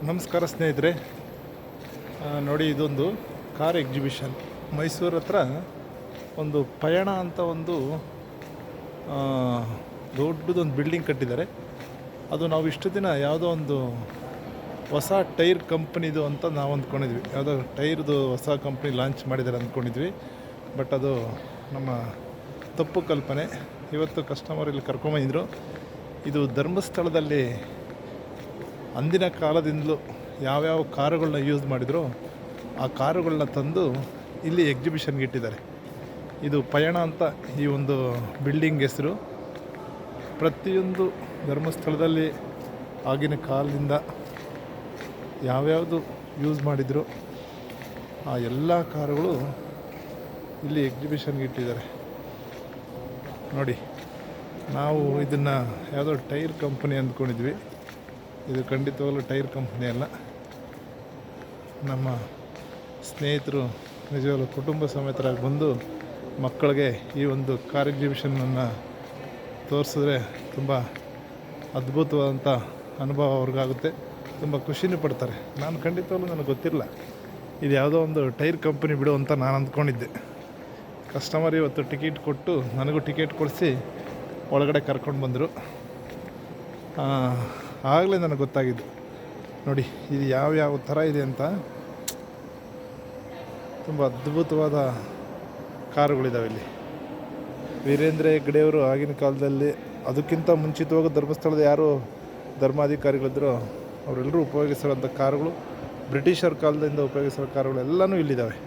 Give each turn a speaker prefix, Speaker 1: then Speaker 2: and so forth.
Speaker 1: ನಮಸ್ಕಾರ ಸ್ನೇಹಿತರೆ. ನೋಡಿ, ಇದೊಂದು ಕಾರ್ ಎಕ್ಸಿಬಿಷನ್. ಮೈಸೂರು ಹತ್ರ ಒಂದು ಪಯಣ ಅಂತ ಒಂದು ದೊಡ್ಡದೊಂದು ಬಿಲ್ಡಿಂಗ್ ಕಟ್ಟಿದ್ದಾರೆ. ಅದು ನಾವು ಇಷ್ಟು ದಿನ ಯಾವುದೋ ಒಂದು ಹೊಸ ಟೈರ್ ಕಂಪ್ನಿದು ಅಂತ ನಾವು ಅಂದ್ಕೊಂಡಿದ್ವಿ. ಯಾವುದೋ ಟೈರ್ದು ಹೊಸ ಕಂಪ್ನಿ ಲಾಂಚ್ ಮಾಡಿದ್ದಾರೆ ಅಂದ್ಕೊಂಡಿದ್ವಿ. ಬಟ್ ಅದು ನಮ್ಮ ತಪ್ಪು ಕಲ್ಪನೆ. ಇವತ್ತು ಕಸ್ಟಮರ್ ಇಲ್ಲಿ ಕರ್ಕೊಂಬಂದಿದ್ರು. ಇದು ಧರ್ಮಸ್ಥಳದಲ್ಲಿ ಅಂದಿನ ಕಾಲದಿಂದಲೂ ಯಾವ್ಯಾವ ಕಾರುಗಳನ್ನ ಯೂಸ್ ಮಾಡಿದ್ರು ಆ ಕಾರುಗಳನ್ನ ತಂದು ಇಲ್ಲಿ ಎಕ್ಸಿಬಿಷನ್ಗೆ ಇಟ್ಟಿದ್ದಾರೆ. ಇದು ಪಯಣ ಅಂತ ಈ ಒಂದು ಬಿಲ್ಡಿಂಗ್ ಹೆಸರು. ಪ್ರತಿಯೊಂದು ಧರ್ಮಸ್ಥಳದಲ್ಲಿ ಆಗಿನ ಕಾಲದಿಂದ ಯಾವ್ಯಾವುದು ಯೂಸ್ ಮಾಡಿದ್ರು ಆ ಎಲ್ಲ ಕಾರುಗಳು ಇಲ್ಲಿ ಎಕ್ಸಿಬಿಷನ್ಗೆ ಇಟ್ಟಿದ್ದಾರೆ. ನೋಡಿ, ನಾವು ಇದನ್ನು ಯಾವುದೋ ಟೈರ್ ಕಂಪನಿ ಅಂದ್ಕೊಂಡಿದ್ವಿ. ಇದು ಖಂಡಿತವಾಗಲೂ ಟೈರ್ ಕಂಪ್ನಿ ಅಲ್ಲ. ನಮ್ಮ ಸ್ನೇಹಿತರು ನಿಜವಾಗ್ಲೂ ಕುಟುಂಬ ಸಮೇತರಾಗಿ ಬಂದು ಮಕ್ಕಳಿಗೆ ಈ ಒಂದು ಕಾರ್ ಎಕ್ಸಿಬಿಷನನ್ನು ತೋರಿಸಿದ್ರೆ ತುಂಬ ಅದ್ಭುತವಾದಂಥ ಅನುಭವ ಅವ್ರಿಗಾಗುತ್ತೆ. ತುಂಬ ಖುಷಿನೂ ಪಡ್ತಾರೆ. ನಾನು ಖಂಡಿತವಾಗ್ಲೂ ನನಗೆ ಗೊತ್ತಿರಲಿಲ್ಲ ಇದು ಯಾವುದೋ ಒಂದು ಟೈರ್ ಕಂಪನಿ ಬಿಡು ಅಂತ ನಾನು ಅಂದ್ಕೊಂಡಿದ್ದೆ. ಕಸ್ಟಮರ್ ಇವತ್ತು ಟಿಕೆಟ್ ಕೊಟ್ಟು ನನಗೂ ಟಿಕೆಟ್ ಕೊಡಿಸಿ ಒಳಗಡೆ ಕರ್ಕೊಂಡು ಬಂದರು. ಆಗಲೇ ನನಗೆ ಗೊತ್ತಾಗಿದ್ದು. ನೋಡಿ, ಇದು ಯಾವ ಥರ ಇದೆ ಅಂತ. ತುಂಬ ಅದ್ಭುತವಾದ ಕಾರುಗಳಿದ್ದಾವೆ ಇಲ್ಲಿ. ವೀರೇಂದ್ರ ಹೆಗ್ಗಡೆಯವರು ಆಗಿನ ಕಾಲದಲ್ಲಿ, ಅದಕ್ಕಿಂತ ಮುಂಚಿತವಾಗಿ ಧರ್ಮಸ್ಥಳದ ಯಾರು ಧರ್ಮಾಧಿಕಾರಿಗಳಿದ್ರು ಅವರೆಲ್ಲರೂ ಉಪಯೋಗಿಸಿರೋಂಥ ಕಾರುಗಳು, ಬ್ರಿಟಿಷರ ಕಾಲದಿಂದ ಉಪಯೋಗಿಸಿರೋ ಕಾರುಗಳು ಎಲ್ಲನೂ ಇಲ್ಲಿದ್ದಾವೆ.